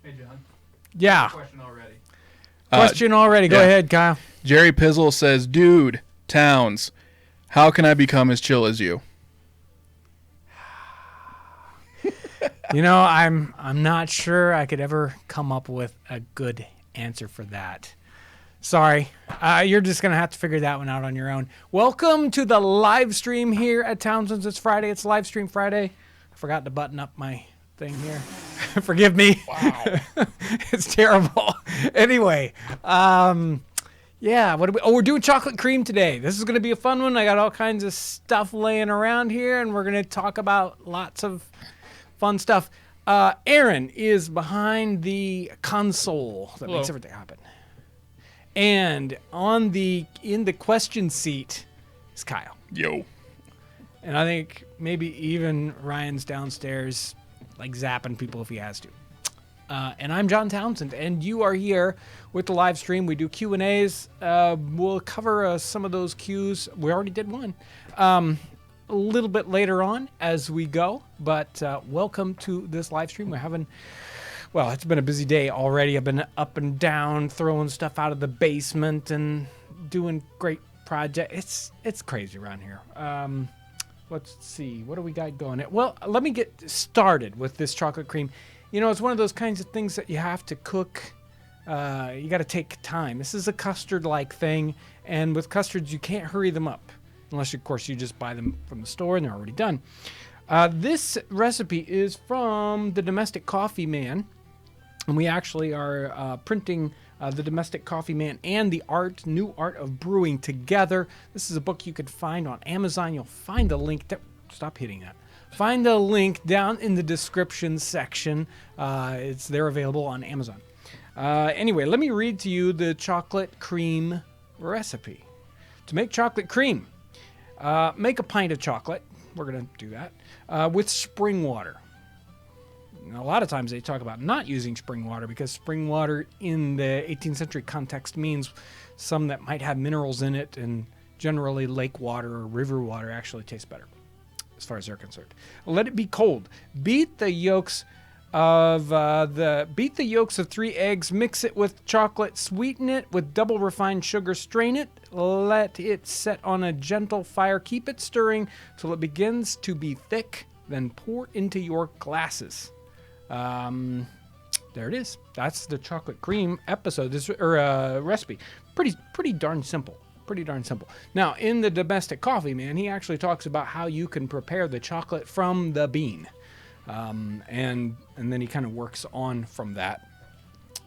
Hey, John. Yeah. Question already. Question already. Go ahead, Kyle. Jerry Pizzle says, dude, Towns, how can I become as chill as you? I'm not sure I could ever come up with a good answer for that. Sorry. You're just going to have to figure that one out on your own. Welcome to the live stream here at Townsends. It's Friday. It's Live Stream Friday. I forgot to button up my thing here. Forgive me. Wow. It's terrible. Anyway, yeah, we're doing chocolate cream today. This is going to be a fun one. I got all kinds of stuff laying around here, and we're going to talk about lots of fun stuff. Aaron is behind the console that makes everything happen. And in the question seat is Kyle. Yo. And I think maybe even Ryan's downstairs, like zapping people if he has to. And I'm John Townsend, and you are here with the live stream. We do Q&As. We'll cover some of those Qs. We already did one a little bit later on as we go. But welcome to this live stream. It's been a busy day already. I've been up and down, throwing stuff out of the basement and doing great projects. It's crazy around here. Let's see. What do we got going? Well, let me get started with this chocolate cream. It's one of those kinds of things that you have to cook. You got to take time. This is a custard-like thing, and with custards, you can't hurry them up. Unless, of course, you just buy them from the store and they're already done. This recipe is from the Domestic Coffee Man. And we actually are printing the Domestic Coffee Man and the New Art of Brewing together. This is a book you could find on Amazon. You'll find the link. Stop hitting that. Find the link down in the description section. They're available on Amazon. Anyway, let me read to you the chocolate cream recipe. To make chocolate cream, make a pint of chocolate. We're going to do that with spring water. Now, a lot of times they talk about not using spring water because spring water in the 18th century context means some that might have minerals in it, and generally lake water or river water actually tastes better as far as they're concerned. Let it be cold. Beat the yolks of 3 eggs, mix it with chocolate, sweeten it with double refined sugar, strain it, let it set on a gentle fire, keep it stirring till it begins to be thick, then pour into your glasses. There it is. That's the chocolate cream episode, recipe. Pretty darn simple. Now, in the Domestic Coffee Man, he actually talks about how you can prepare the chocolate from the bean. And then he kind of works on from that.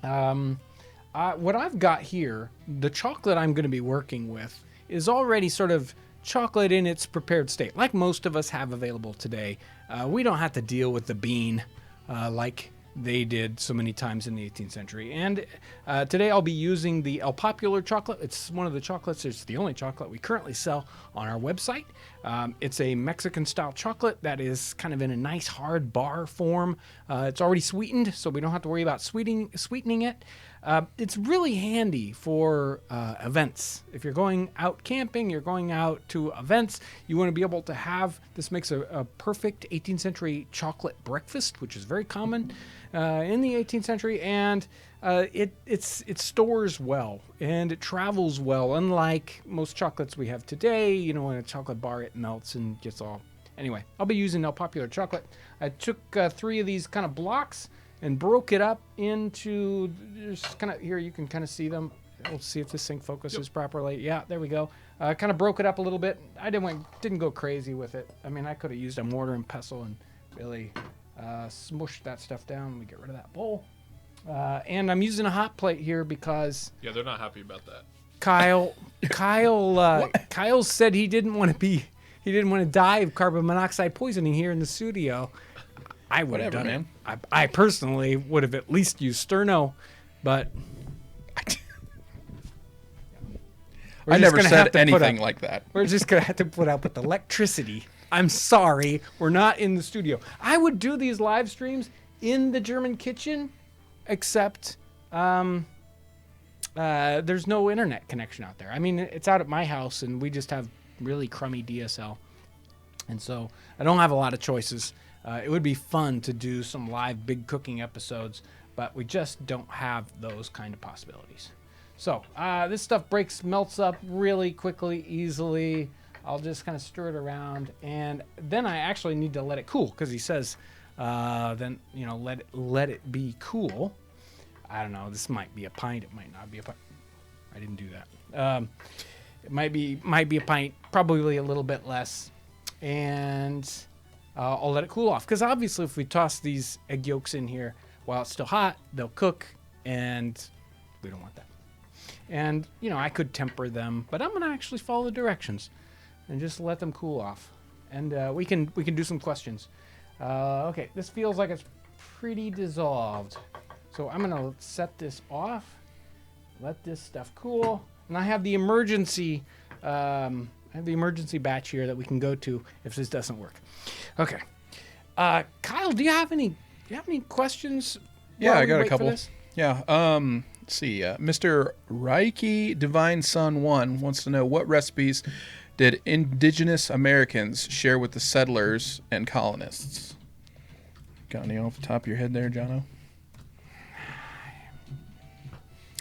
What I've got here, the chocolate I'm going to be working with, is already sort of chocolate in its prepared state, like most of us have available today. We don't have to deal with the bean like they did so many times in the 18th century. And today I'll be using the El Popular chocolate. It's one of the chocolates. It's the only chocolate we currently sell on our website. It's a Mexican-style chocolate that is kind of in a nice hard bar form. It's already sweetened, so we don't have to worry about sweetening it. It's really handy for events. If you're going out camping, you're going out to events, you want to be able to have, this makes a perfect 18th century chocolate breakfast, which is very common in the 18th century, and it stores well, and it travels well, unlike most chocolates we have today. In a chocolate bar, it melts and gets all... Anyway, I'll be using El Popular chocolate. I took 3 of these kind of blocks and broke it up into, just kind of, here you can kind of see them. We'll see if this thing focuses properly. Yeah, there we go. Kind of broke it up a little bit. I didn't go crazy with it. I mean, I could have used a mortar and pestle and really smushed that stuff down. Let me get rid of that bowl. And I'm using a hot plate here because... Yeah, they're not happy about that. Kyle said he didn't want to die of carbon monoxide poisoning here in the studio. I would have done it. I personally would have at least used Sterno, but I never said anything like that. We're just going to have to put up with electricity. I'm sorry, we're not in the studio. I would do these live streams in the German kitchen, except there's no internet connection out there. I mean, it's out at my house, and we just have really crummy DSL. And so I don't have a lot of choices. It would be fun to do some live big cooking episodes, but we just don't have those kind of possibilities. So this stuff melts up really quickly, easily. I'll just kind of stir it around, and then I actually need to let it cool, because he says, then let it be cool. I don't know. This might be a pint. It might not be a pint. I didn't do that. It might be a pint, probably a little bit less, and I'll let it cool off. Because obviously, if we toss these egg yolks in here while it's still hot, they'll cook, and we don't want that. And I could temper them, but I'm gonna actually follow the directions and just let them cool off. And we can do some questions. Okay, this feels like it's pretty dissolved. So I'm gonna set this off, let this stuff cool, and I have the emergency batch here that we can go to if this doesn't work. Okay, Kyle, do you have any questions? Yeah, I got a couple. Yeah, let's see. Mr. Reiki Divine Sun 1 wants to know, what recipes did indigenous Americans share with the settlers and colonists? Got any off the top of your head there, Jono?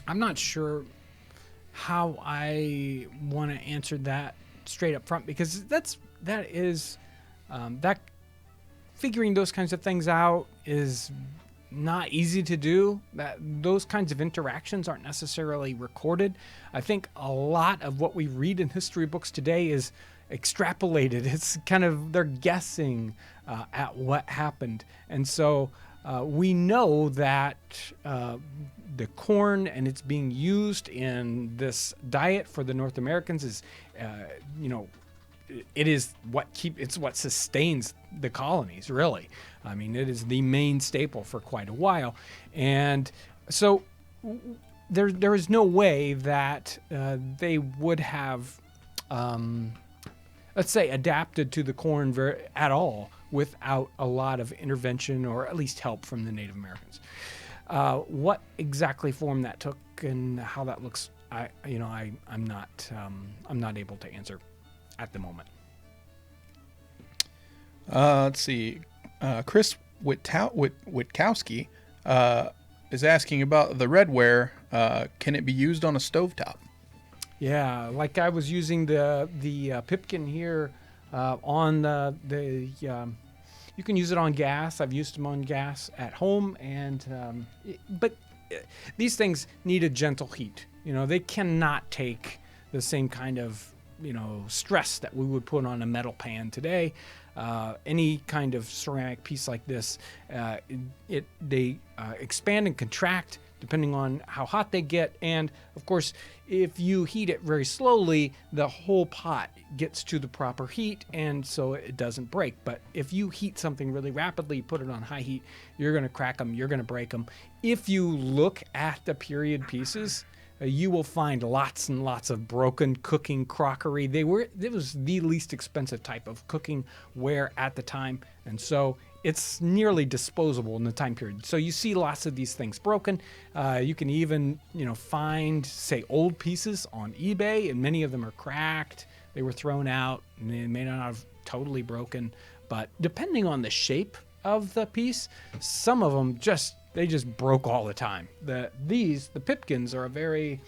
I'm not sure how I want to answer that straight up front, because that figuring those kinds of things out is not easy to do. Those kinds of interactions aren't necessarily recorded. I think a lot of what we read in history books today is extrapolated. It's kind of, they're guessing at what happened. And so we know that the corn and it's being used in this diet for the North Americans is, it's what sustains the colonies, really. I mean, it is the main staple for quite a while. And so there is no way that they would have, let's say, adapted to the corn at all without a lot of intervention or at least help from the Native Americans. What exactly form that took and how that looks, I'm not able to answer at the moment. Let's see. Chris Witkowski is asking about the redware. Can it be used on a stovetop? Yeah, like I was using the pipkin here on the you can use it on gas. I've used them on gas at home, and but these things need a gentle heat. They cannot take the same kind of stress that we would put on a metal pan today. Any kind of ceramic piece like this, they expand and contract depending on how hot they get. And of course, if you heat it very slowly, the whole pot gets to the proper heat, and so it doesn't break. But if you heat something really rapidly, put it on high heat, you're going to crack them, you're going to break them. If you look at the period pieces, you will find lots and lots of broken cooking crockery. It was the least expensive type of cooking ware at the time, and so it's nearly disposable in the time period. So you see lots of these things broken. You can even find, say, old pieces on eBay, and many of them are cracked. They were thrown out, and they may not have totally broken, but depending on the shape of the piece, some of them they just broke all the time. The pipkins are a very,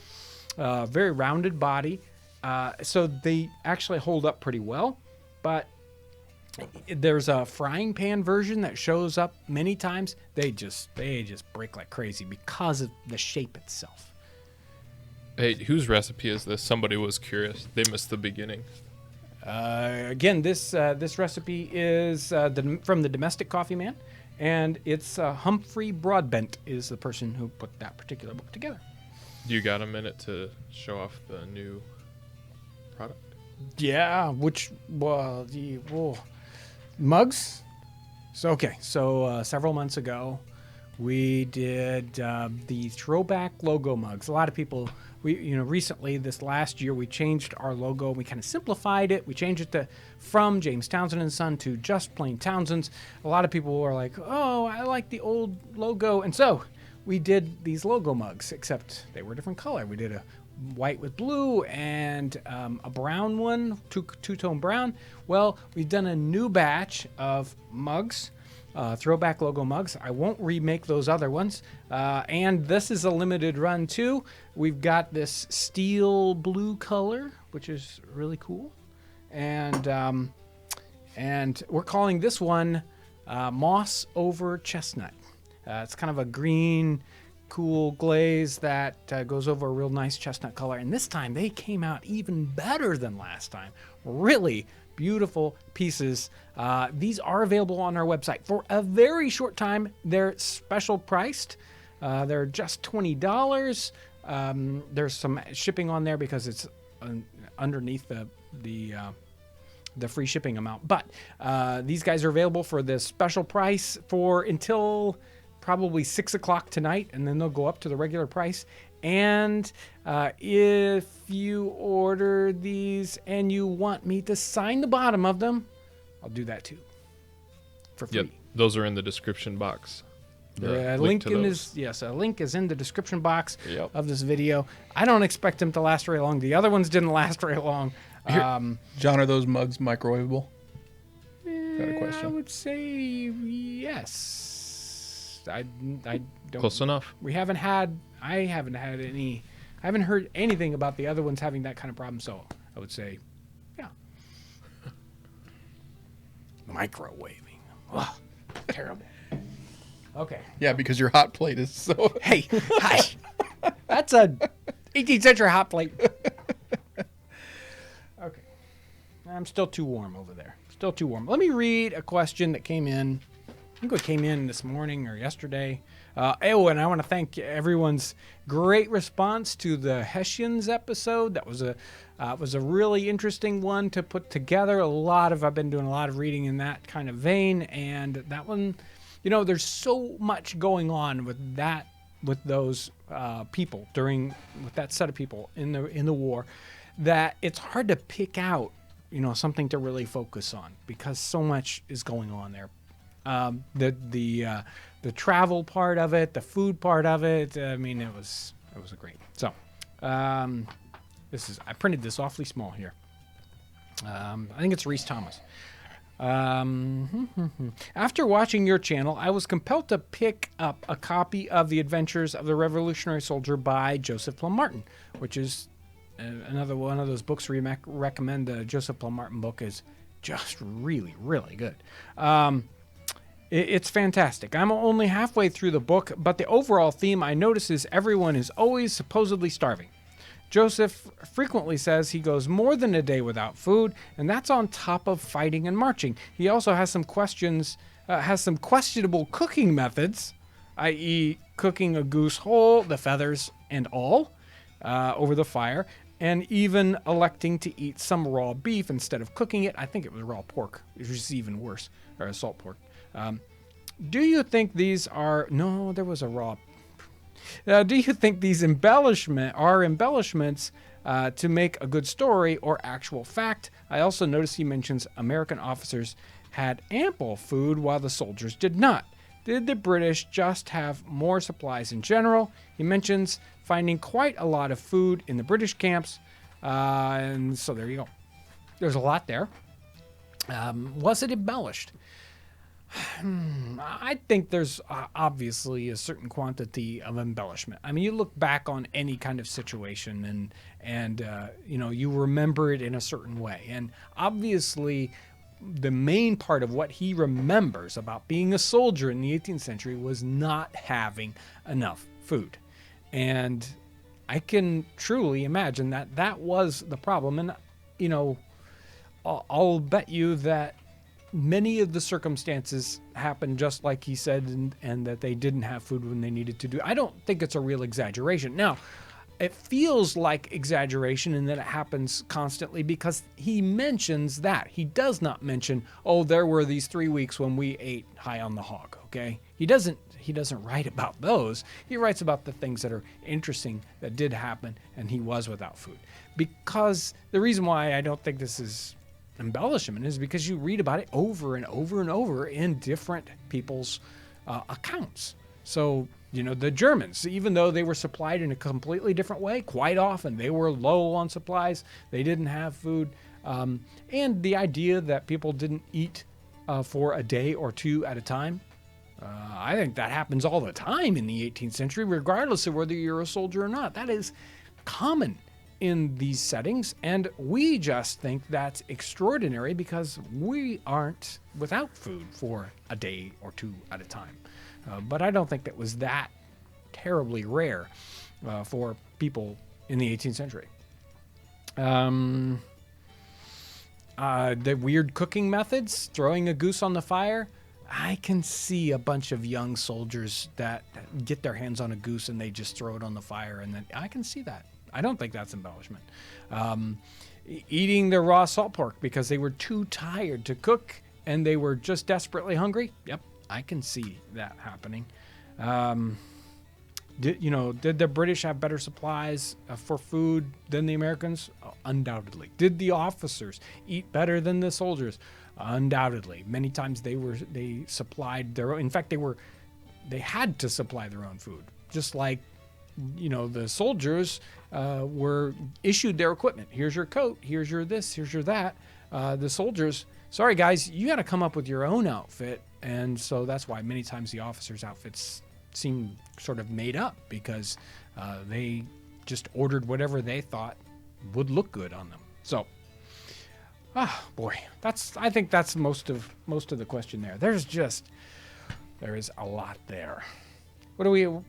very rounded body, so they actually hold up pretty well. But there's a frying pan version that shows up many times. They just break like crazy because of the shape itself. Hey, whose recipe is this? Somebody was curious. They missed the beginning. Again, this recipe is from the Domestic Coffee Man. And it's Humphrey Broadbent is the person who put that particular book together. You got a minute to show off the new product? Yeah, mugs? So several months ago, we did the Throwback logo mugs. A lot of people, recently this last year, we changed our logo. We kind of simplified it. We changed it from James Townsend and Son to just plain Townsends. A lot of people were like, "Oh, I like the old logo," and so we did these logo mugs. Except they were a different color. We did a white with blue and a brown one, two-tone brown. Well, we've done a new batch of mugs. Throwback logo mugs. I won't remake those other ones. And this is a limited run too. We've got this steel blue color, which is really cool. And we're calling this one Moss Over Chestnut. It's kind of a green, cool glaze that goes over a real nice chestnut color. And this time they came out even better than last time. Really beautiful pieces. These are available on our website for a very short time. They're special priced. They're just $20. There's some shipping on there because it's underneath the free shipping amount. But these guys are available for this special price for until probably 6 o'clock tonight, and then they'll go up to the regular price. And if you order these and you want me to sign the bottom of them, I'll do that too for free. Yep, those are in the description box. A link is in the description box of this video. I don't expect them to last very long. The other ones didn't last very long. John, are those mugs microwavable? Got a question. I would say yes. I don't. Close enough. I haven't heard anything about the other ones having that kind of problem. So I would say, yeah. Microwaving. Ugh, terrible. Okay. Yeah, because your hot plate is so. Hey, hi. That's a 18th century hot plate. Okay. I'm still too warm over there. Still too warm. Let me read a question that came in. I think it came in this morning or yesterday. And I want to thank everyone's great response to the Hessians episode. That was a really interesting one to put together. I've been doing a lot of reading in that kind of vein, and that one, there's so much going on with those people with that set of people in the war, that it's hard to pick out, something to really focus on because so much is going on there. The travel part of it, the food part of it. I mean, it was great. So, I printed this awfully small here. I think it's Reese Thomas. After watching your channel, I was compelled to pick up a copy of The Adventures of the Revolutionary Soldier by Joseph Plum Martin, which is another one of those books where you recommend. The Joseph Plum Martin book is just really, really good. It's fantastic. I'm only halfway through the book, but the overall theme I notice is everyone is always supposedly starving. Joseph frequently says he goes more than a day without food, and that's on top of fighting and marching. He also has some questionable cooking methods, i.e. cooking a goose whole, the feathers and all, over the fire, and even electing to eat some raw beef instead of cooking it. I think it was raw pork, which is even worse, or salt pork. Do you think these are... No, there was a raw... do you think these embellishments to make a good story or actual fact? I also noticed he mentions American officers had ample food while the soldiers did not. Did the British just have more supplies in general? He mentions finding quite a lot of food in the British camps. And so there you go. There's a lot there. Was it embellished? I think there's obviously a certain quantity of embellishment. I mean, you look back on any kind of situation and you remember it in a certain way. And obviously, the main part of what he remembers about being a soldier in the 18th century was not having enough food. And I can truly imagine that was the problem. And, I'll bet you that many of the circumstances happened just like he said, and that they didn't have food when they needed to do. I don't think it's a real exaggeration. Now, it feels like exaggeration in that it happens constantly because he mentions that. He does not mention, there were these 3 weeks when we ate high on the hog, okay? He doesn't write about those. He writes about the things that are interesting that did happen, and he was without food. Because the reason why I don't think this is embellishment is because you read about it over and over and over in different people's accounts. So, the Germans, even though they were supplied in a completely different way, quite often they were low on supplies. They didn't have food. And the idea that people didn't eat for a day or two at a time. I think that happens all the time in the 18th century, regardless of whether you're a soldier or not. That is common in these settings, and we just think that's extraordinary because we aren't without food for a day or two at a time. But I don't think that was that terribly rare for people in the 18th century. The weird cooking methods, throwing a goose on the fire. I can see a bunch of young soldiers that get their hands on a goose and they just throw it on the fire, and then I can see that. I don't think that's embellishment. Eating the raw salt pork because they were too tired to cook and they were just desperately hungry. Yep, I can see that happening. Did the British have better supplies for food than the Americans? Undoubtedly. Did the officers eat better than the soldiers? Undoubtedly. Many times they supplied their own. In fact, they had to supply their own food, just like the soldiers were issued their equipment. Here's your coat. Here's your this. Here's your that. The soldiers, sorry guys, you got to come up with your own outfit, and so that's why many times the officers' outfits seem sort of made up because they just ordered whatever they thought would look good on them. So, boy, I think that's most of the question there. There is a lot there. What do we? Well,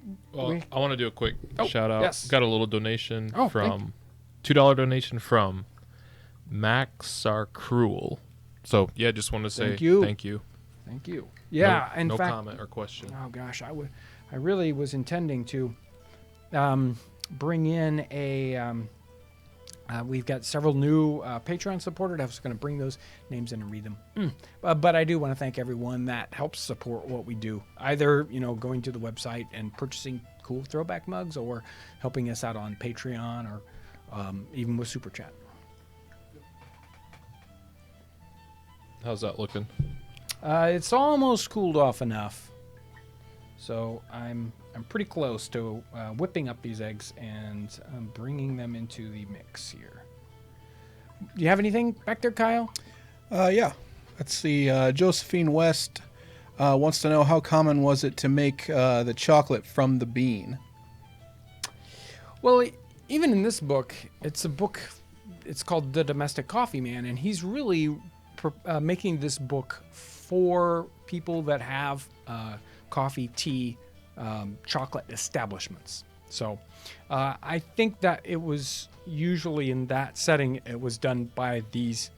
I want to do a quick shout out. Yes. Got a little donation from $2 donation from Maxarcruel. So yeah, just want to say thank you. Thank you. Yeah, in no fact, comment or question. Oh gosh, I really was intending to bring in a. We've got several new Patreon supporters. I was going to bring those names in and read them. But I do want to thank everyone that helps support what we do, either going to the website and purchasing cool throwback mugs, or helping us out on Patreon, or even with Super Chat. How's that looking? It's almost cooled off enough, so I'm pretty close to whipping up these eggs and bringing them into the mix here. Do you have anything back there, Kyle? Yeah. Let's see. Josephine West wants to know, how common was it to make the chocolate from the bean? Well, even in this book, it's called The Domestic Coffee Man, and he's really making this book for people that have coffee, tea, chocolate establishments. So I think that it was usually in that setting, it was done by these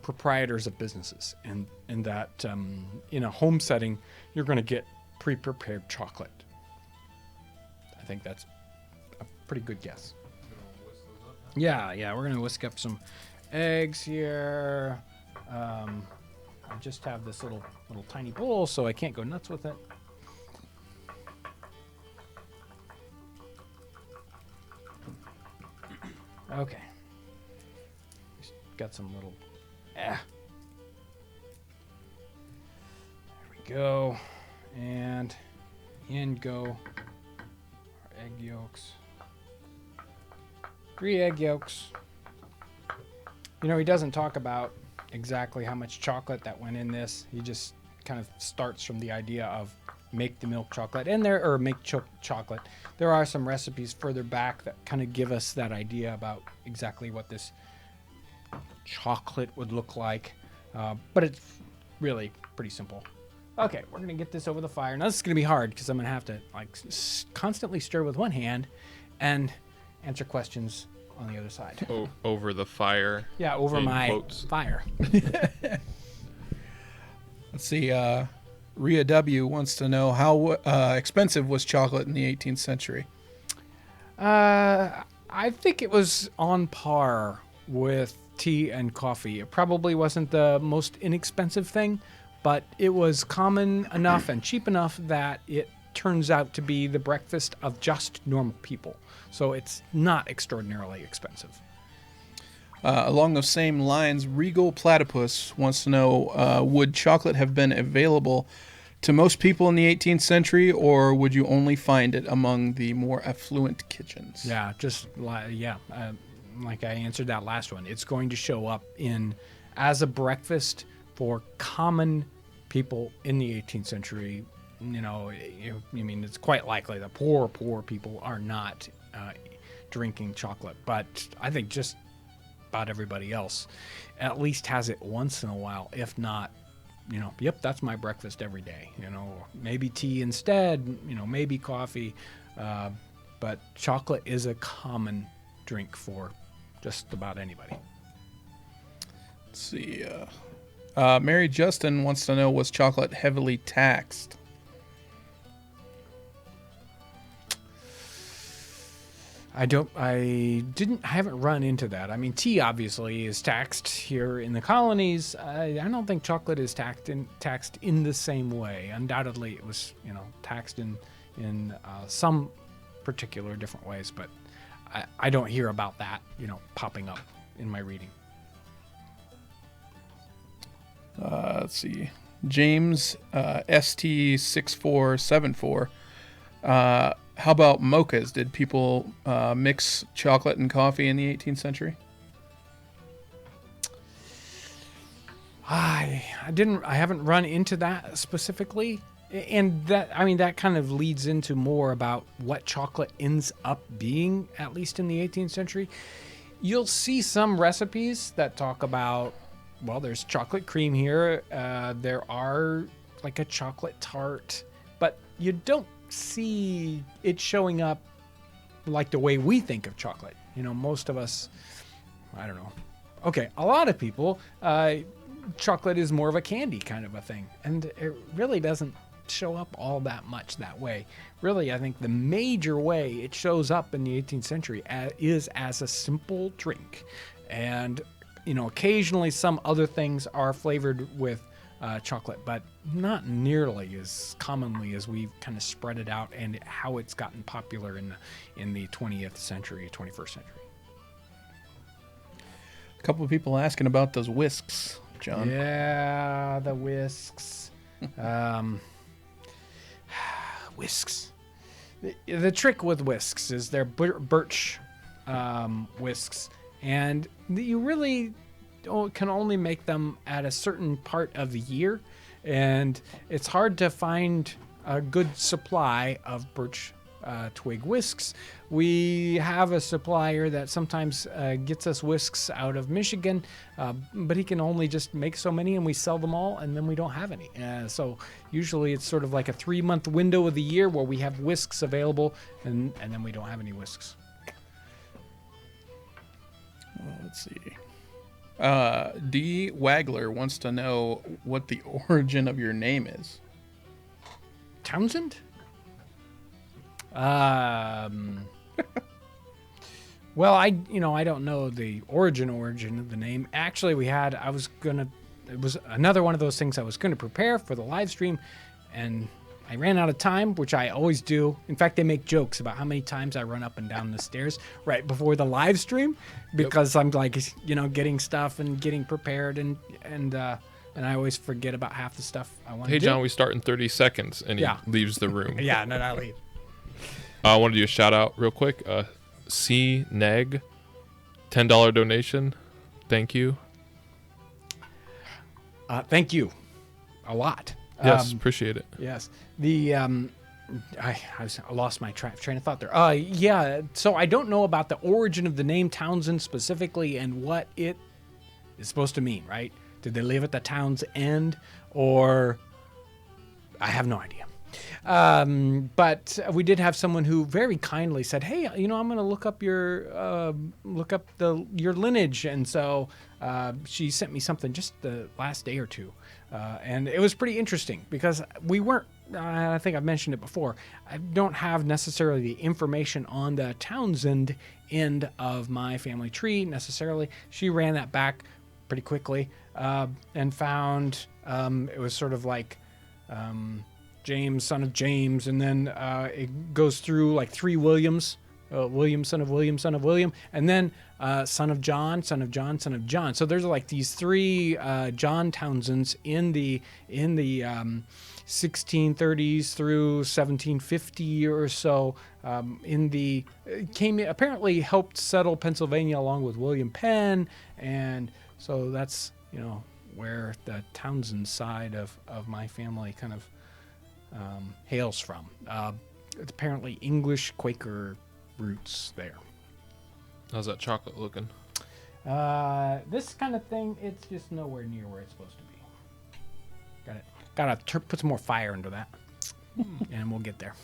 proprietors of businesses, and that in a home setting, you're going to get pre-prepared chocolate. I think that's a pretty good guess. Yeah, we're going to whisk up some eggs here. I just have this little tiny bowl, so I can't go nuts with it. Okay. Got some little. There we go. And in go our egg yolks. 3 egg yolks. He doesn't talk about exactly how much chocolate that went in this. He just kind of starts from the idea of make the milk chocolate, and make chocolate. There are some recipes further back that kind of give us that idea about exactly what this chocolate would look like, but it's really pretty simple. Okay, we're gonna get this over the fire. Now this is gonna be hard because I'm gonna have to constantly stir with one hand and answer questions on the other side. Over the fire. Yeah, over my quotes. Fire. Let's see. Rhea W. wants to know, how expensive was chocolate in the 18th century? I think it was on par with tea and coffee. It probably wasn't the most inexpensive thing, but it was common enough and cheap enough that it turns out to be the breakfast of just normal people. So it's not extraordinarily expensive. Along those same lines, Regal Platypus wants to know, would chocolate have been available to most people in the 18th century, or would you only find it among the more affluent kitchens? Yeah, like I answered that last one. It's going to show up as a breakfast for common people in the 18th century. You mean it's quite likely that poor people are not drinking chocolate, but I think just about everybody else at least has it once in a while, if not, yep, that's my breakfast every day, maybe tea instead, maybe coffee, but chocolate is a common drink for just about anybody. Let's see. Mary Justin wants to know, was chocolate heavily taxed? I haven't run into that. I mean, tea obviously is taxed here in the colonies. I don't think chocolate is taxed in the same way. Undoubtedly, it was, taxed in some particular different ways, but I don't hear about that, popping up in my reading. Let's see. James ST6474. How about mochas? Did people mix chocolate and coffee in the 18th century? I haven't run into that specifically. And that kind of leads into more about what chocolate ends up being, at least in the 18th century. You'll see some recipes that talk about, well, there's chocolate cream here. There are like a chocolate tart, but you don't see it showing up like the way we think of chocolate. Most of us, I don't know. Okay, a lot of people, chocolate is more of a candy kind of a thing, and it really doesn't show up all that much that way. Really, I think the major way it shows up in the 18th century is as a simple drink, and occasionally some other things are flavored with chocolate, but not nearly as commonly as we've kind of spread it out and how it's gotten popular in the 20th century, 21st century. A couple of people asking about those whisks, John. Yeah, the whisks. Whisks. The trick with whisks is they're birch whisks, and you really can only make them at a certain part of the year, and it's hard to find a good supply of birch twig whisks. We have a supplier that sometimes gets us whisks out of Michigan, but he can only just make so many, and we sell them all, and then we don't have any. So usually it's sort of like a 3-month window of the year where we have whisks available, and then we don't have any whisks. Let's see. D. Wagler wants to know what the origin of your name is. Townsend? Well, I don't know the origin of the name. Actually, it was another one of those things I was going to prepare for the live stream, and I ran out of time, which I always do. In fact, they make jokes about how many times I run up and down the stairs right before the live stream, because I'm like, getting stuff and getting prepared, and I always forget about half the stuff I want to do. Hey, John, we start in 30 seconds, and he leaves the room. Yeah, and then I leave. I want to do a shout out real quick. C. Neg, $10 donation. Thank you. Thank you a lot. Yes, appreciate it. Yes. I lost my train of thought there. So I don't know about the origin of the name Townsend specifically and what it is supposed to mean, right? Did they live at the town's end, or I have no idea. But we did have someone who very kindly said, "Hey, I'm going to look up your lineage," and so she sent me something just the last day or two, and it was pretty interesting because we weren't. I think I've mentioned it before. I don't have necessarily the information on the Townsend end of my family tree necessarily. She ran that back pretty quickly and found it was sort of like. James, son of James, and then it goes through like 3 Williams, William, son of William, son of William, and then son of John, son of John, son of John. So there's like these 3 John Townsends in the 1630s through 1750 or so. Apparently helped settle Pennsylvania along with William Penn, and so that's where the Townsends side of my family kind of hails from. It's apparently English Quaker roots there. How's that chocolate looking? This kind of thing, it's just nowhere near where it's supposed to be. Gotta put some more fire into that, and we'll get there.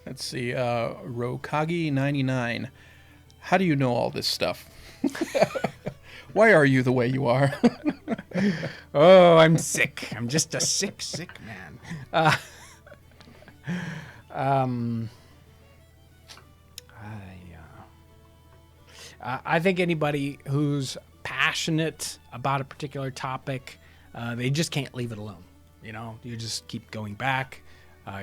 Let's see. Rokagi99. How do you know all this stuff? Why are you the way you are? Oh, I'm sick. I'm just a sick man. I think anybody who's passionate about a particular topic, they just can't leave it alone. You know, you just keep going back.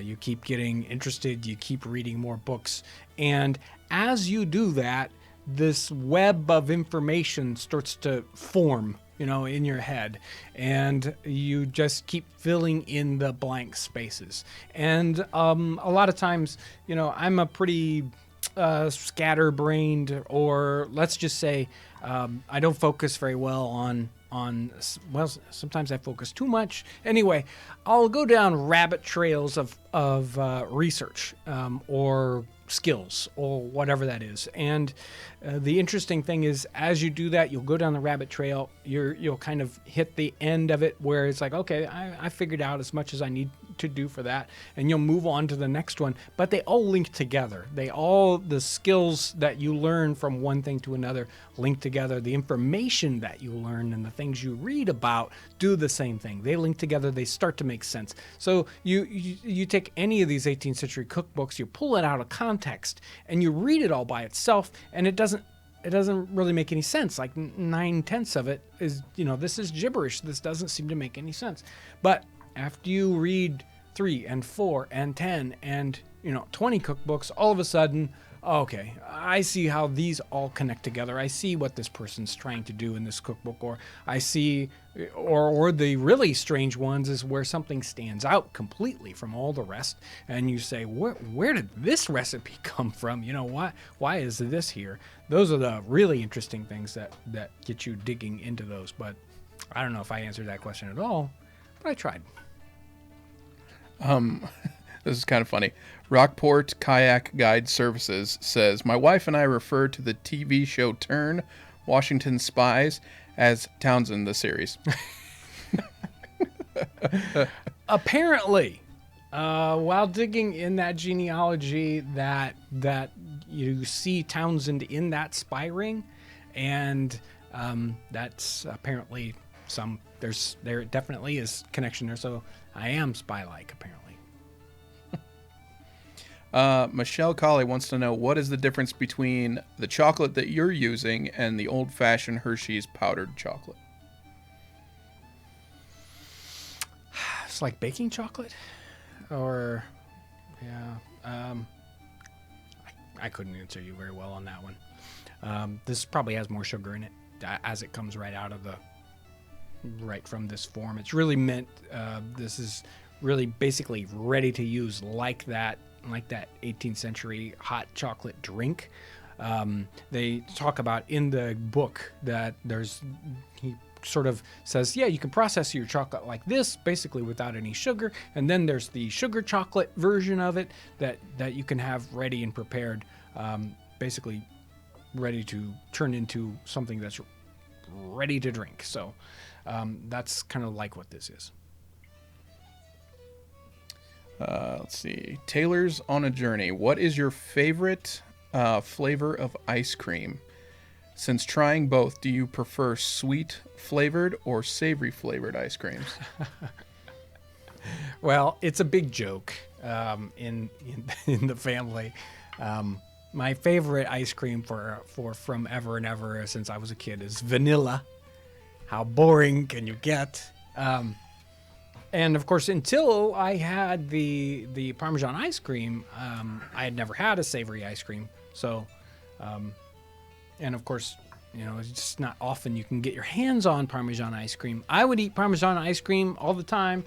You keep getting interested. You keep reading more books. And as you do that, this web of information starts to form, you know, in your head. And you just keep filling in the blank spaces. And a lot of times, you know, I'm a pretty scatterbrained, or let's just say I don't focus very well on sometimes I focus too much. Anyway, I'll go down rabbit trails of research or skills or whatever that is. And the interesting thing is, as you do that, you'll go down the rabbit trail. You'll kind of hit the end of it where it's like, okay, I figured out as much as I need to do for that, and you'll move on to the next one. But they all link together. The skills that you learn from one thing to another link together. The information that you learn and the things you read about do the same thing. They link together. They start to make sense. So you take any of these 18th century cookbooks, you pull it out of context, and you read it all by itself, and it doesn't really make any sense. Like 9/10 of it is, you know, this is gibberish. This doesn't seem to make any sense. But after you read 3 and 4 and 10 and, you know, 20 cookbooks, all of a sudden, okay, I see how these all connect together. I see what this person's trying to do in this cookbook, or I see, or the really strange ones is where something stands out completely from all the rest, and you say, where did this recipe come from? You know, why is this here? Those are the really interesting things that get you digging into those. But I don't know if I answered that question at all, but I tried. This is kind of funny. Rockport Kayak Guide Services says, my wife and I refer to the TV show Turn, Washington Spies, as Townsend the series. Apparently, while digging in that genealogy, that you see Townsend in that spy ring, and that's apparently there definitely is connection there. So I am spy-like, apparently. Michelle Colley wants to know, what is the difference between the chocolate that you're using and the old-fashioned Hershey's powdered chocolate? It's like baking chocolate, or yeah. I couldn't answer you very well on that one. This probably has more sugar in it as it comes right from this form. It's really meant. This is really basically ready to use like that 18th century hot chocolate drink. They talk about in the book that he sort of says, yeah, you can process your chocolate like this, basically without any sugar, and then there's the sugar chocolate version of it that you can have ready and prepared, basically ready to turn into something that's ready to drink. So that's kind of like what this is. Let's see. Taylor's on a journey. What is your favorite flavor of ice cream? Since trying both, do you prefer sweet flavored or savory flavored ice creams? Well, it's a big joke in the family. My favorite ice cream for from ever and ever since I was a kid is vanilla. How boring can you get? And of course, until I had the Parmesan ice cream, I had never had a savory ice cream. So, and of course, you know, it's just not often you can get your hands on Parmesan ice cream. I would eat Parmesan ice cream all the time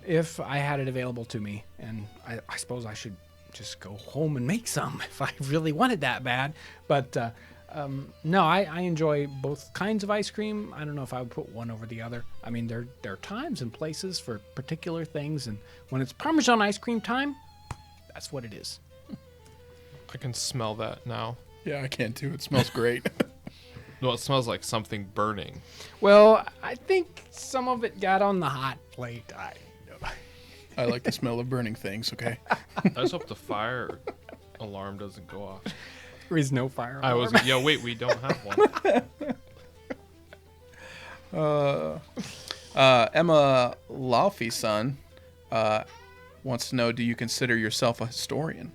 if I had it available to me. And I suppose I should just go home and make some if I really wanted that bad. But No, I enjoy both kinds of ice cream. I don't know if I would put one over the other. I mean, there are times and places for particular things, and when it's Parmesan ice cream time, that's what it is. I can smell that now. Yeah, I can too. It smells great. No, it smells like something burning. Well, I think some of it got on the hot plate. I like the smell of burning things, okay? I just hope the fire alarm doesn't go off. There is no fire I alarm. was, yeah, wait, we don't have one. Emma Laufey's son wants to know, do you consider yourself a historian?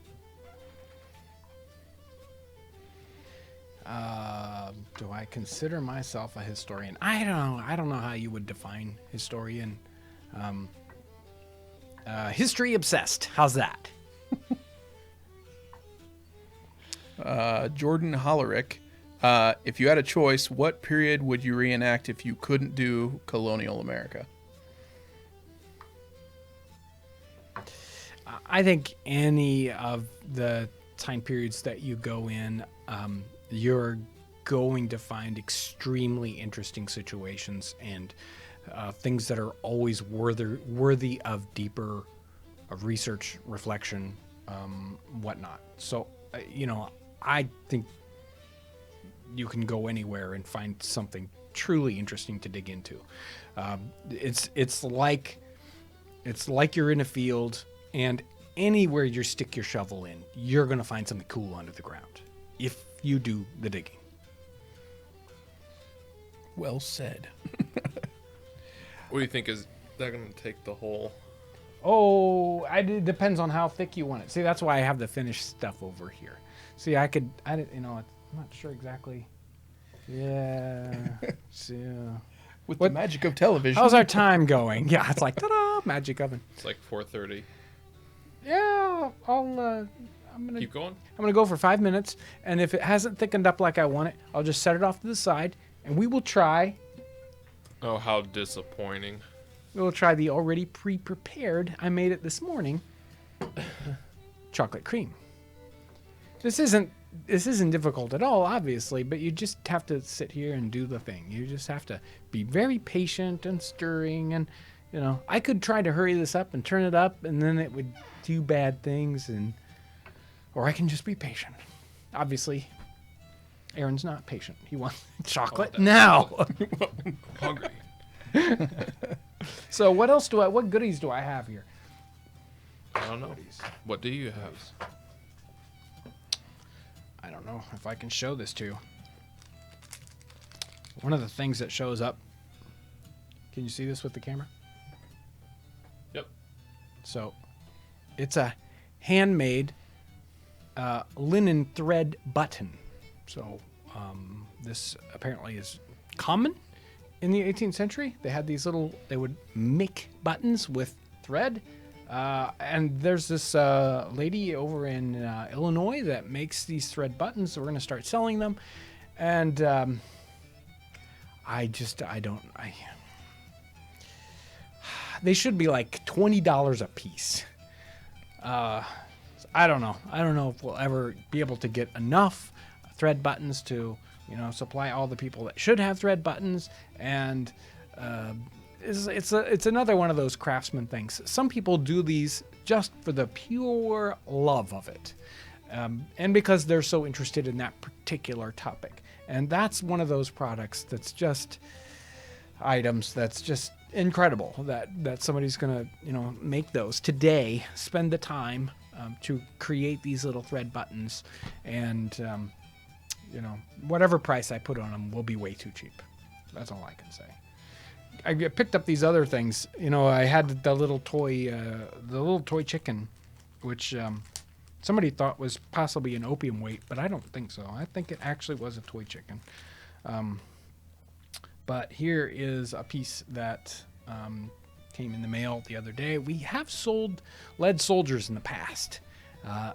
Do I consider myself a historian? I don't know how you would define historian. History obsessed. How's that? Jordan Hollerick, if you had a choice, what period would you reenact if you couldn't do colonial America? I think any of the time periods that you go in, you're going to find extremely interesting situations and things that are always worthy of deeper of research, reflection, whatnot. So, I think you can go anywhere and find something truly interesting to dig into. It's like you're in a field, and anywhere you stick your shovel in, you're going to find something cool under the ground if you do the digging. Well said. What do you think? Is that going to take the whole... Oh, it depends on how thick you want it. See, that's why I have the finished stuff over here. See, I'm not sure exactly. Yeah. With the magic of television. How's our time going? Yeah, it's like, ta-da, magic oven. It's like 4:30. Yeah, I'm gonna Keep going? I'm gonna go for 5 minutes, and if it hasn't thickened up like I want it, I'll just set it off to the side, and we will try. Oh, how disappointing. We will try the already pre-prepared. I made it this morning. Chocolate cream. This isn't difficult at all, obviously, but you just have to sit here and do the thing. You just have to be very patient and stirring, and I could try to hurry this up and turn it up, and then it would do bad things, or I can just be patient. Obviously, Aaron's not patient. He wants chocolate now. I'm hungry. So what goodies do I have here? I don't know. What do you have? I don't know if I can show this to you. One of the things that shows up. Can you see this with the camera? Yep. So, it's a handmade linen thread button. So, this apparently is common in the 18th century. They had they would make buttons with thread. And there's this lady over in Illinois that makes these thread buttons. So we're going to start selling them. And they should be like $20 a piece. I don't know. I don't know if we'll ever be able to get enough thread buttons to, supply all the people that should have thread buttons. And it's another one of those craftsman things. Some people do these just for the pure love of it, and because they're so interested in that particular topic. And that's one of those products that's just items that's just incredible that somebody's gonna make those today, spend the time to create these little thread buttons, and whatever price I put on them will be way too cheap. That's all I can say. I picked up these other things. I had the little toy chicken, which somebody thought was possibly an opium weight, but I don't think so. I think it actually was a toy chicken. But here is a piece that came in the mail the other day. We have sold lead soldiers in the past.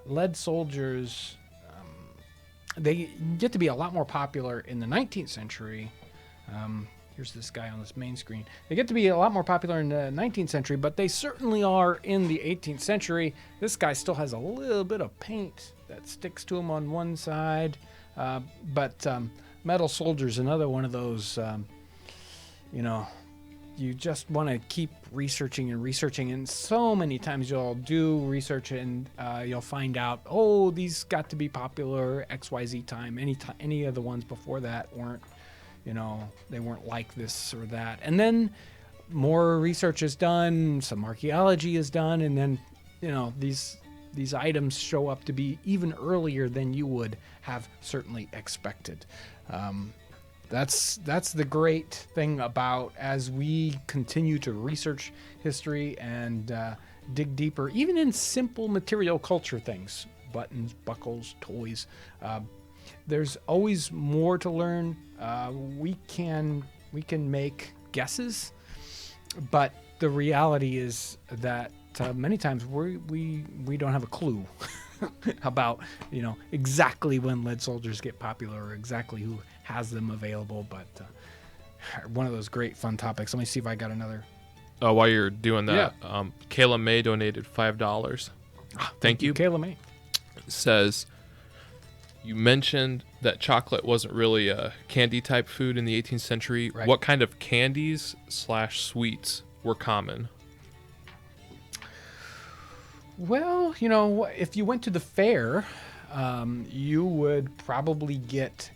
Lead soldiers, they get to be a lot more popular in the 19th century. Here's this guy on this main screen. They get to be a lot more popular in the 19th century, but they certainly are in the 18th century. This guy still has a little bit of paint that sticks to him on one side. But Metal Soldier's another one of those, you just want to keep researching and researching. And so many times you'll do research and you'll find out, oh, these got to be popular XYZ time. Any of the ones before that weren't. They weren't like this or that. And then more research is done, some archaeology is done, and then, these items show up to be even earlier than you would have certainly expected. That's the great thing about as we continue to research history and dig deeper, even in simple material culture things, buttons, buckles, toys. There's always more to learn. We can make guesses, but the reality is that many times we don't have a clue about exactly when lead soldiers get popular or exactly who has them available. But one of those great fun topics. Let me see if I got another. While you're doing that, Kayla May donated $5. Thank you. Kayla May says, you mentioned that chocolate wasn't really a candy type food in the 18th century. Right. What kind of candies / sweets were common? Well, if you went to the fair, you would probably get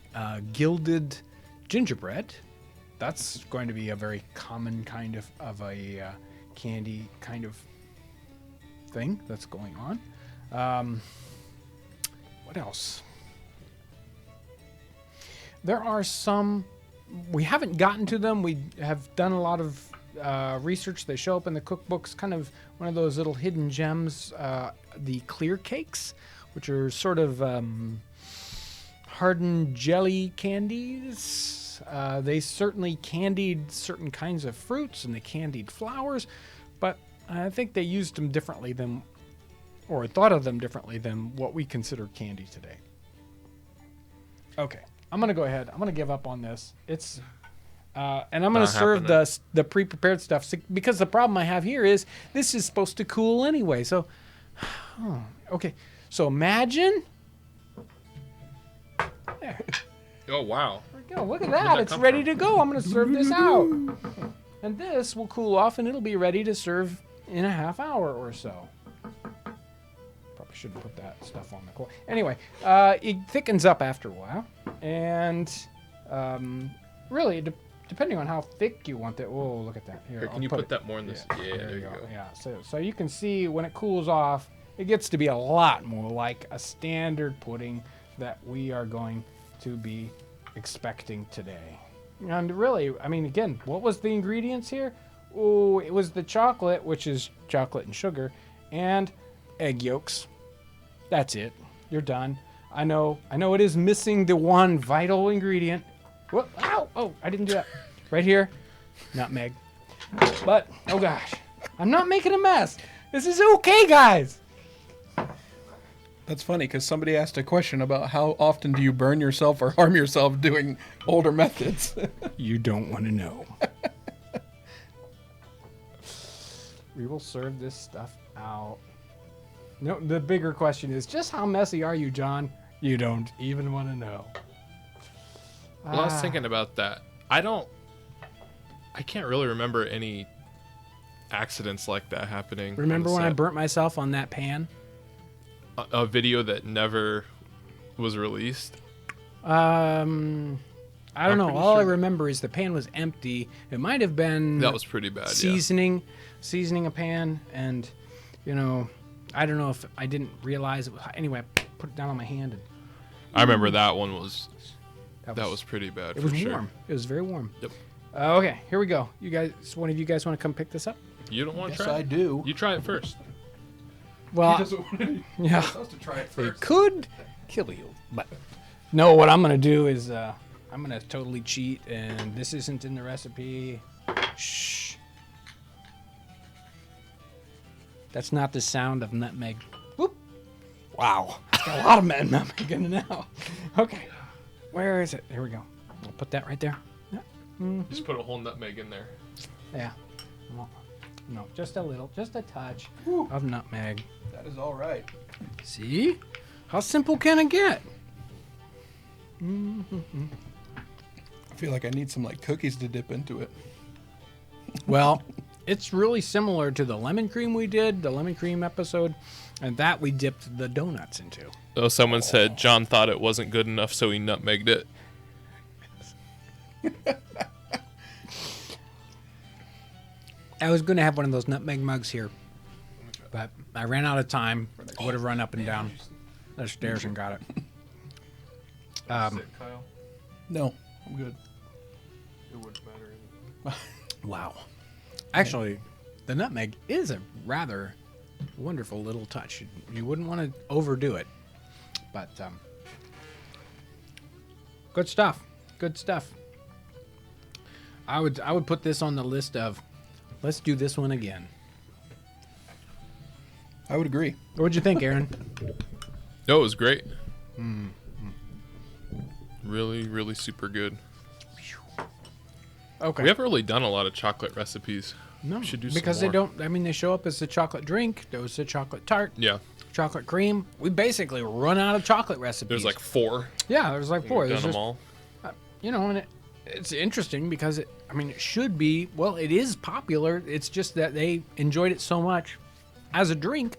gilded gingerbread. That's going to be a very common kind of a candy kind of thing that's going on. What else? There are some, we haven't gotten to them. We have done a lot of research. They show up in the cookbooks, kind of one of those little hidden gems, the clear cakes, which are sort of hardened jelly candies. They certainly candied certain kinds of fruits and they candied flowers, but I think they used them differently than, or thought of them differently than what we consider candy today. Okay. I'm going to go ahead. I'm going to give up on this. It's, and I'm going to serve the pre-prepared stuff because the problem I have here is this is supposed to cool anyway. So, okay. So imagine. There. Oh, wow. There we go. Look at that. It's ready to go. I'm going to serve this out. And this will cool off and it'll be ready to serve in a half hour or so. Shouldn't put that stuff on the coal. Anyway, it thickens up after a while, and really, depending on how thick you want it. Whoa, look at that! Here, can you put that more in this? Yeah, there you go. Yeah, so you can see when it cools off, it gets to be a lot more like a standard pudding that we are going to be expecting today. And really, I mean, again, what was the ingredients here? Oh, it was the chocolate, which is chocolate and sugar, and egg yolks. That's it. You're done. I know it is missing the one vital ingredient. Whoop, ow! Oh, I didn't do that. Right here, nutmeg. But, oh gosh, I'm not making a mess. This is okay, guys. That's funny because somebody asked a question about how often do you burn yourself or harm yourself doing older methods. You don't want to know. We will serve this stuff out. No, the bigger question is just how messy are you, John? You don't even want to know. Well, I was thinking about that. I can't really remember any accidents like that happening. Remember when I burnt myself on that pan? A video that never was released? I don't know. All I remember is the pan was empty. It might have been that was pretty bad. Seasoning a pan, and I don't know if I didn't realize it was, anyway, I put it down on my hand. And I remember that one was pretty bad. It was warm. It was very warm. Yep. Okay, here we go. You guys, one of you guys want to come pick this up? You don't want to try? Yes, I do. You try it first. Well, yeah. Supposed to try it first. It could kill you, but no. What I'm gonna do is I'm gonna totally cheat, and this isn't in the recipe. Shh. That's not the sound of nutmeg. Whoop. Wow. Got a lot of nutmeg in it now. Okay. Where is it? Here we go. We'll put that right there. Just put a whole nutmeg in there. Yeah. No, just a little, just a touch of nutmeg. That is all right. See? How simple can it get? I feel like I need some like cookies to dip into it. Well, it's really similar to the lemon cream we did, the lemon cream episode, and that we dipped the donuts into. Oh, someone said John thought it wasn't good enough, so he nutmegged it. I was going to have one of those nutmeg mugs here, but I ran out of time. I would have run up and down the stairs and got it. Kyle? No, I'm good. It wouldn't matter. Wow. Actually, the nutmeg is a rather wonderful little touch. You wouldn't want to overdo it, but good stuff. Good stuff. I would put this on the list of let's do this one again. I would agree. What'd you think, Aaron? No, it was great. Really, really super good. Okay. We haven't really done a lot of chocolate recipes. No, We should do because some they more. don't. I mean, they show up as a chocolate drink. There was a chocolate tart, Yeah, chocolate cream. We basically run out of chocolate recipes. there's like 4. yeah, there's like 4. We've There's done just, them all. you know, and it's interesting because it should be. Well, it is popular. It's just that they enjoyed it so much as a drink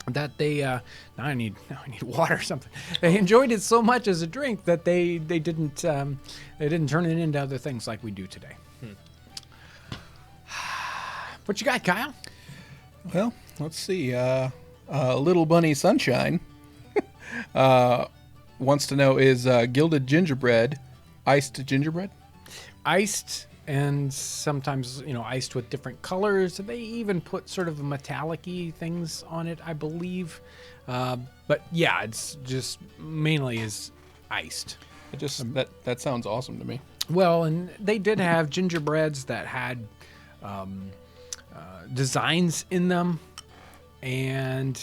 that they. Now I need water or something. They enjoyed it so much as a drink that they didn't turn it into other things like we do today. What you got, Kyle? Well, let's see. Little Bunny Sunshine wants to know, is gilded gingerbread iced gingerbread? Iced, and sometimes iced with different colors. They even put sort of metallic-y things on it, I believe. But yeah, it's just mainly is iced. It just that sounds awesome to me. Well, and they did have gingerbreads that had designs in them, and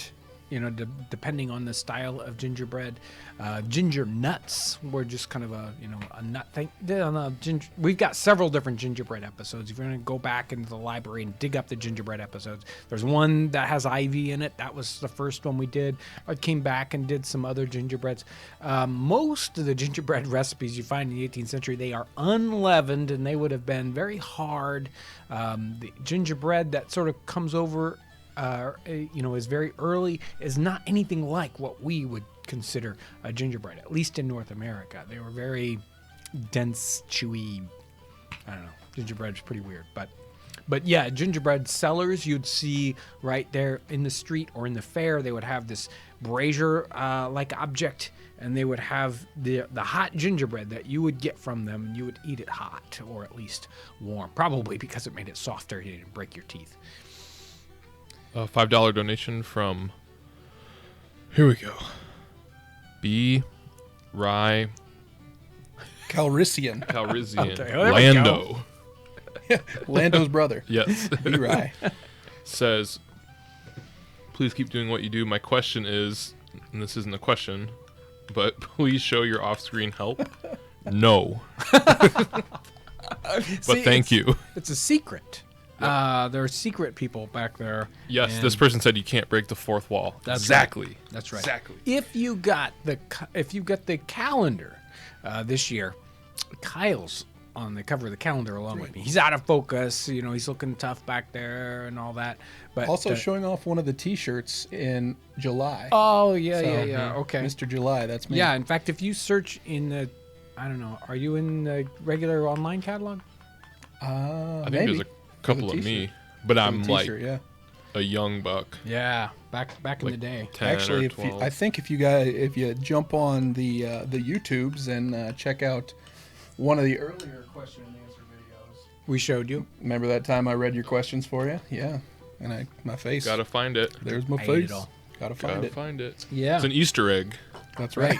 depending on the style of gingerbread, ginger nuts were just kind of a nut thing. We've got several different gingerbread episodes. If you're going to go back into the library and dig up the gingerbread episodes, there's one that has ivy in it. That was the first one we did. I came back and did some other gingerbreads. Most of the gingerbread recipes you find in the 18th century, they are unleavened, and they would have been very hard. The gingerbread that sort of comes over is very early, is not anything like what we would consider a gingerbread, at least in North America. They were very dense, chewy. I don't know. Gingerbread's pretty weird, but yeah, gingerbread sellers you'd see right there in the street or in the fair. They would have this brazier like object, and they would have the hot gingerbread that you would get from them, and you would eat it hot or at least warm, probably because it made it softer. You didn't break your teeth. A $5 donation from, here we go, B. Rye Calrissian. Calrissian Okay, well, there we Lando. Lando's brother. Yes. B. Rye. Says, please keep doing what you do. My question is, and this isn't a question, but please show your off-screen help. No. But thank you. It's a secret. There are secret people back there. Yes, and this person said you can't break the fourth wall. That's exactly. Right. That's right. Exactly. If you got the calendar this year, Kyle's on the cover of the calendar along with me. He's out of focus. He's looking tough back there and all that. But Also showing off one of the T-shirts in July. Oh yeah, So, yeah. Okay. Mr. July, that's me. Yeah. In fact, if you search in the, I don't know, are you in the regular online catalog? I think maybe. there's a couple For the of me, t-shirt. but For I'm the like T-shirt, yeah. a young buck. Yeah. Back in the day. 10 Actually, or 12. I think if you jump on the YouTubes and check out one of the earlier question and answer videos. We showed you. Remember that time I read your questions for you? Yeah. And my face. Gotta find it. There's my I ate face. it all. Gotta find Gotta it. find it. Yeah. It's an Easter egg. That's right.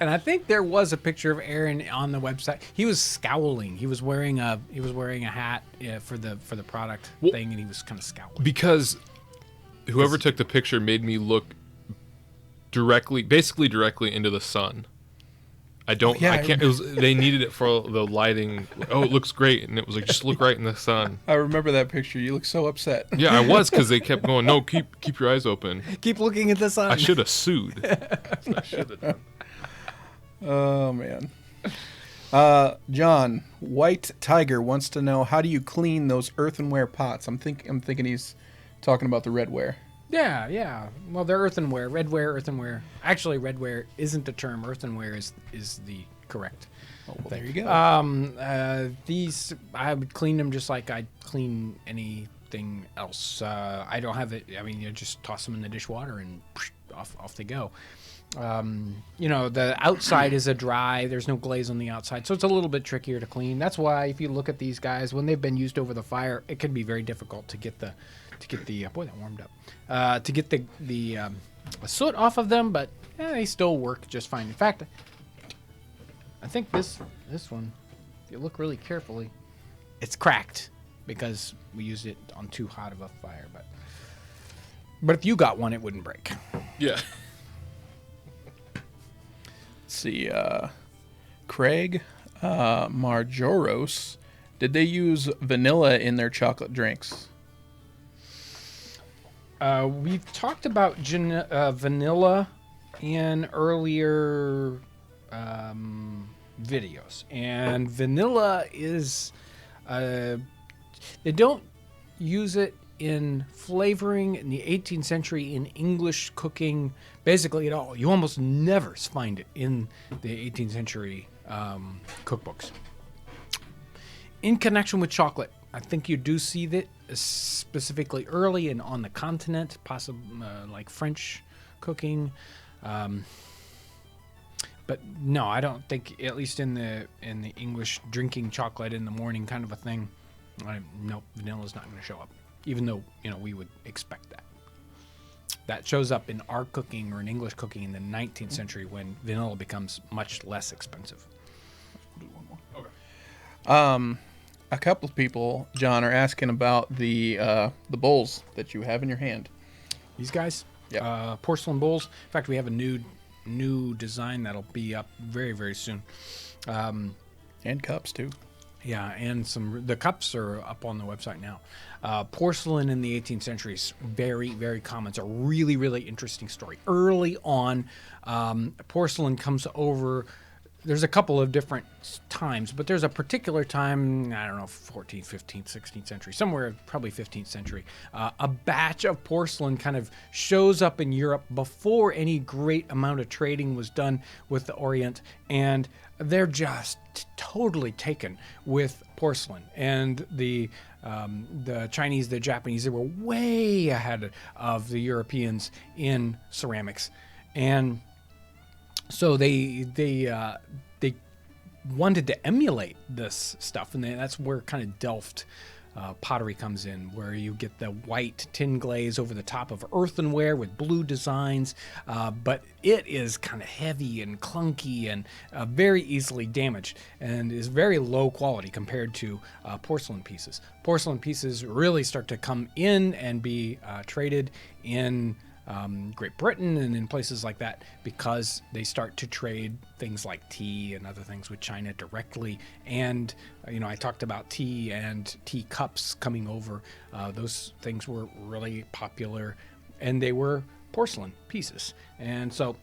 And I think there was a picture of Aaron on the website. He was scowling. He was wearing a hat for the product thing, and he was kind of scowling. Because whoever took the picture made me look basically directly into the sun. I don't. yeah, I can't. It was. They needed it for the lighting. Oh, it looks great, and it was like just look right in the sun. I remember that picture. You look so upset. Yeah, I was because they kept going. No, keep your eyes open. Keep looking at the sun. I should have sued. That's what I should have done. Oh man. John, White Tiger wants to know, how do you clean those earthenware pots? I'm thinking he's talking about the redware. Yeah. Well, they're earthenware, redware, earthenware. Actually, redware isn't the term. Earthenware is the correct. Oh, well, there you go. These I would clean them just like I'd clean anything else. I don't have it. I mean, you just toss them in the dishwater and off they go. The outside is a dry. There's no glaze on the outside, so it's a little bit trickier to clean. That's why if you look at these guys, when they've been used over the fire, it can be very difficult to get the boy, that warmed up. To get the soot off of them, but they still work just fine. In fact, I think this one, if you look really carefully, it's cracked because we used it on too hot of a fire. But if you got one, it wouldn't break. Yeah. Let's see. Craig Marjoros, did they use vanilla in their chocolate drinks? We've talked about vanilla in earlier videos, and vanilla is they don't use it in flavoring in the 18th century in English cooking basically at all. You almost never find it in the 18th century cookbooks. In connection with chocolate, I think you do see that specifically early and on the continent, possibly like French cooking. But no, I don't think, at least in the English drinking chocolate in the morning kind of a thing, no, vanilla's not going to show up. Even though, we would expect that. That shows up in our cooking or in English cooking in the 19th century when vanilla becomes much less expensive. Do one more. Okay. A couple of people, John, are asking about the bowls that you have in your hand. These guys? Yeah. Porcelain bowls. In fact, we have a new design that'll be up very, very soon. And cups, too. Yeah, and the cups are up on the website now. Porcelain in the 18th century is very, very common. It's a really, really interesting story. Early on, porcelain comes over. There's a couple of different times, but there's a particular time, I don't know, 14th, 15th, 16th century, somewhere probably 15th century. A batch of porcelain kind of shows up in Europe before any great amount of trading was done with the Orient, and they're just totally taken with porcelain. And the Chinese, the Japanese, they were way ahead of the Europeans in ceramics, and so they wanted to emulate this stuff, and that's where kind of Delft pottery comes in, where you get the white tin glaze over the top of earthenware with blue designs, but it is kind of heavy and clunky and very easily damaged, and is very low quality compared to porcelain pieces. Porcelain pieces really start to come in and be traded in Great Britain and in places like that, because they start to trade things like tea and other things with China directly. And I talked about tea and tea cups coming over. Those things were really popular, and they were porcelain pieces. And so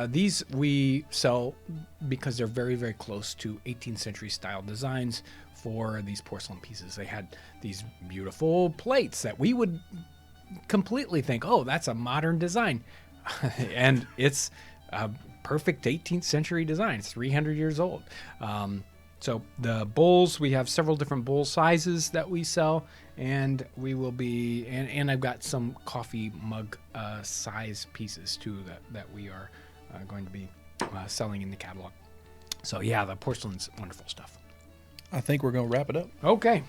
these we sell because they're very, very close to 18th century style designs for these porcelain pieces. They had these beautiful plates that we would completely think, oh, that's a modern design. And it's a perfect 18th century design. It's 300 years old. So the bowls, we have several different bowl sizes that we sell, and we will be, and I've got some coffee mug size pieces too that we are going to be selling in the catalog. So yeah, the porcelain's wonderful stuff. I think we're going to wrap it up. Okay.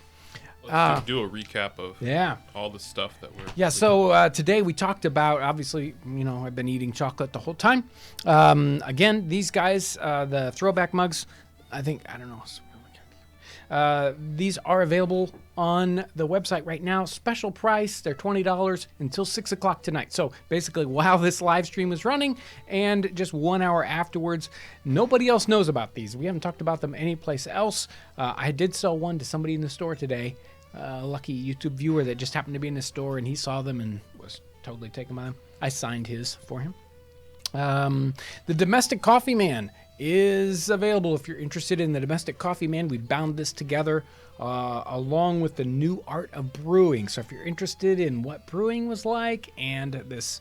Let's do a recap of Yeah. all the stuff that we're... Yeah, so today we talked about, obviously, I've been eating chocolate the whole time. Again, these guys, the Throwback mugs, I don't know. These are available on the website right now. Special price, they're $20 until 6 o'clock tonight. So basically while this live stream is running and just 1 hour afterwards, nobody else knows about these. We haven't talked about them anyplace else. I did sell one to somebody in the store today. A lucky YouTube viewer that just happened to be in the store and he saw them and was totally taken by them. I signed his for him. The Domestic Coffee Man is available if you're interested in the Domestic Coffee Man. We bound this together along with the new art of brewing. So if you're interested in what brewing was like and this,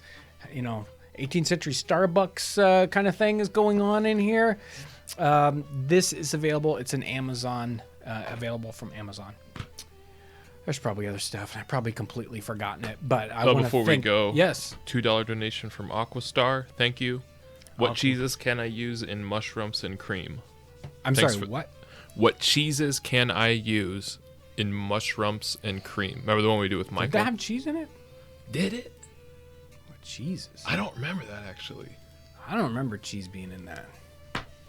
18th century Starbucks kind of thing is going on in here, this is available. It's an Amazon, available from Amazon. There's probably other stuff, and I've probably completely forgotten it. But before we go, yes, $2 donation from Aquastar. Thank you. What cheeses can I use in mushrooms and cream? What? What cheeses can I use in mushrooms and cream? Remember the one we do with Michael? Did that have cheese in it? Did it? What cheeses? I don't remember that, actually. I don't remember cheese being in that.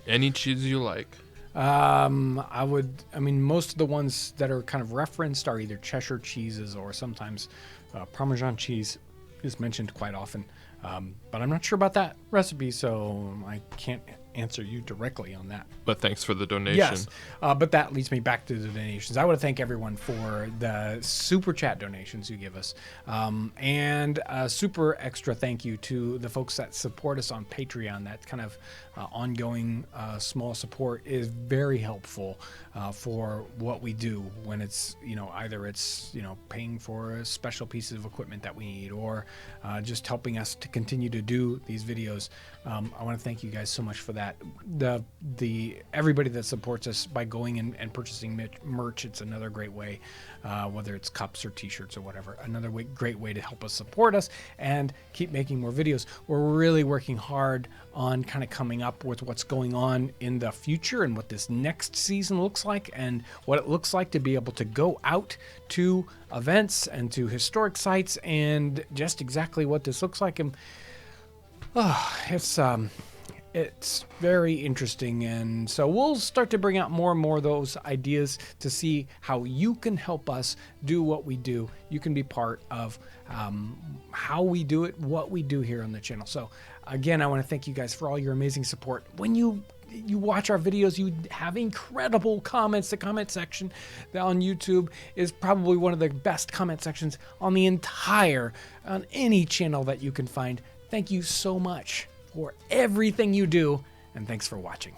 Any cheese you like. Most of the ones that are kind of referenced are either Cheshire cheeses or sometimes Parmesan cheese is mentioned quite often. But I'm not sure about that recipe, so I can't answer you directly on that. But thanks for the donation. Yes, but that leads me back to the donations. I want to thank everyone for the super chat donations you give us. And a super extra thank you to the folks that support us on Patreon. That kind of ongoing small support is very helpful for what we do when it's, either it's, paying for special pieces of equipment that we need or just helping us to continue to do these videos. I want to thank you guys so much for that. Everybody that supports us by going and purchasing merch, it's another great way, whether it's cups or t-shirts or whatever, another great way to help us support us and keep making more videos. We're really working hard on kind of coming up with what's going on in the future and what this next season looks like and what it looks like to be able to go out to events and to historic sites and just exactly what this looks like. And it's very interesting, and so we'll start to bring out more and more of those ideas to see how you can help us do what we do. You can be part of how we do it, what we do here on the channel. So again, I want to thank you guys for all your amazing support. When you watch our videos, you have incredible comments. The comment section on YouTube is probably one of the best comment sections on any channel that you can find. Thank you so much for everything you do, and thanks for watching.